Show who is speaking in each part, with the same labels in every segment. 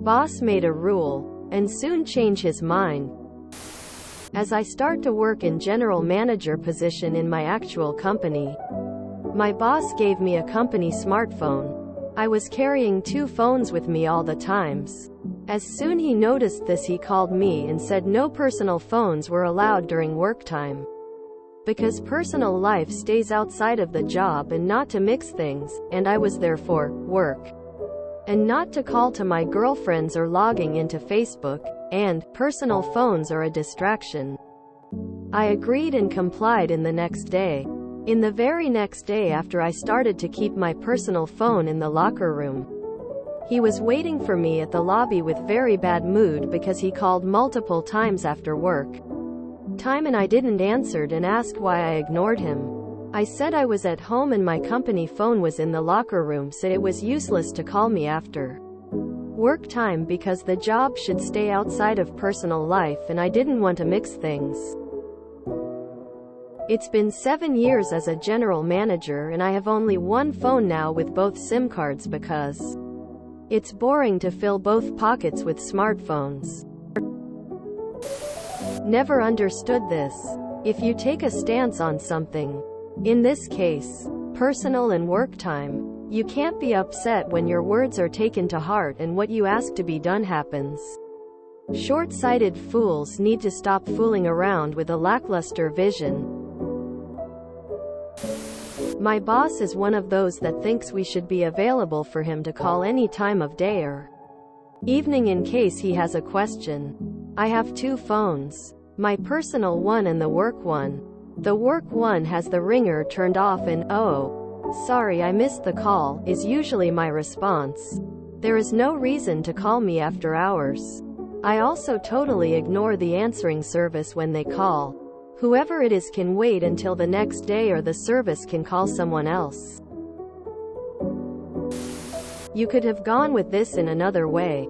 Speaker 1: boss made a rule, and soon change his mind. As I start to work in general manager position in my actual company, my boss gave me a company smartphone. I was carrying 2 phones with me all the times. As soon he noticed this, he called me and said no personal phones were allowed during work time, because personal life stays outside of the job and not to mix things, and I was there for work, and not to call to my girlfriends or logging into Facebook, and personal phones are a distraction. I agreed and complied in the next day. In the very next day after, I started to keep my personal phone in the locker room. He was waiting for me at the lobby with very bad mood because he called multiple times after work time and I didn't answered and asked why I ignored him. I said I was at home and my company phone was in the locker room, so it was useless to call me after work time because the job should stay outside of personal life and I didn't want to mix things. It's been 7 years as a general manager and I have only one phone now with both SIM cards because it's boring to fill both pockets with smartphones. Never understood this. If you take a stance on something, in this case, personal and work time, you can't be upset when your words are taken to heart and what you ask to be done happens. Short-sighted fools need to stop fooling around with a lackluster vision. My boss is one of those that thinks we should be available for him to call any time of day or evening in case he has a question. I have 2 phones, my personal one and the work one. The work one has the ringer turned off and, "Oh, sorry I missed the call," is usually my response. There is no reason to call me after hours. I also totally ignore the answering service when they call. Whoever it is can wait until the next day or the service can call someone else. You could have gone with this in another way.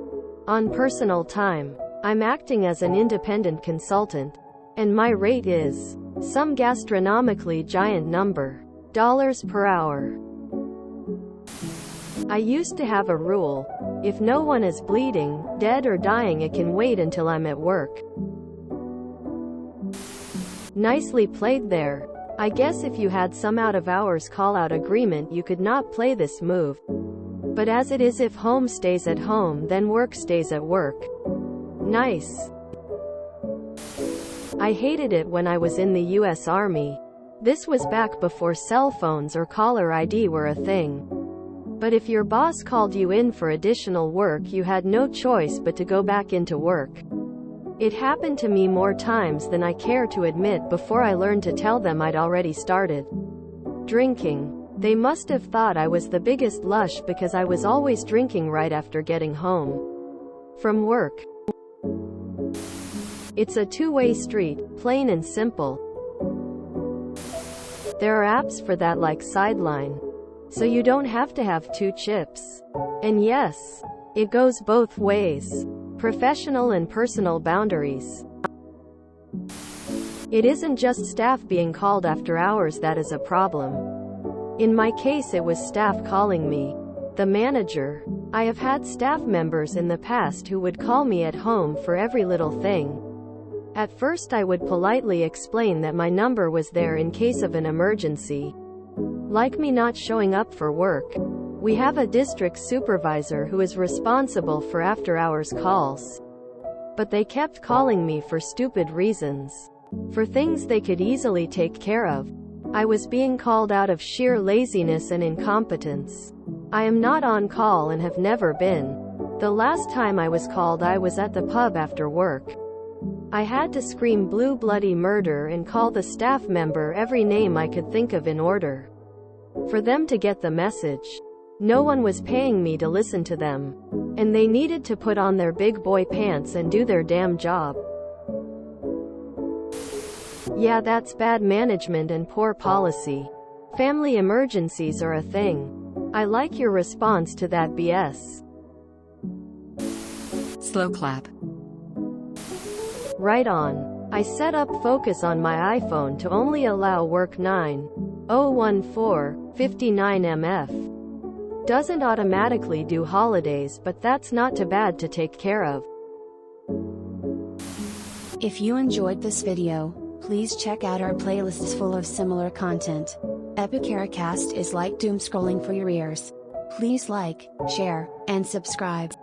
Speaker 1: On personal time, I'm acting as an independent consultant, and my rate is some gastronomically giant number, dollars per hour. I used to have a rule: if no one is bleeding, dead or dying, it can wait until I'm at work. Nicely played there. I guess if you had some out-of-hours call-out agreement you could not play this move. But as it is, if home stays at home then work stays at work. Nice. I hated it when I was in the US Army. This was back before cell phones or caller ID were a thing. But if your boss called you in for additional work, you had no choice but to go back into work. It happened to me more times than I care to admit before I learned to tell them I'd already started drinking. They must have thought I was the biggest lush because I was always drinking right after getting home from work. It's a two-way street, plain and simple. There are apps for that like Sideline, so you don't have to have 2 chips. And yes, it goes both ways. Professional and personal boundaries. It isn't just staff being called after hours that is a problem. In my case it was staff calling me, the manager. I have had staff members in the past who would call me at home for every little thing. At first I would politely explain that my number was there in case of an emergency, like me not showing up for work. We have a district supervisor who is responsible for after-hours calls. But they kept calling me for stupid reasons, for things they could easily take care of. I was being called out of sheer laziness and incompetence. I am not on call and have never been. The last time I was called I was at the pub after work. I had to scream blue bloody murder and call the staff member every name I could think of in order for them to get the message. No one was paying me to listen to them, and they needed to put on their big boy pants and do their damn job. Yeah, that's bad management and poor policy. Family emergencies are a thing. I like your response to that BS.
Speaker 2: Slow clap.
Speaker 1: Right on. I set up focus on my iPhone to only allow work 9014 59 MF. doesn't automatically do holidays, but that's not too bad to take care of.
Speaker 2: If you enjoyed this video, please check out our playlists full of similar content. Epicaricast is like doom scrolling for your ears. Please like, share, and subscribe.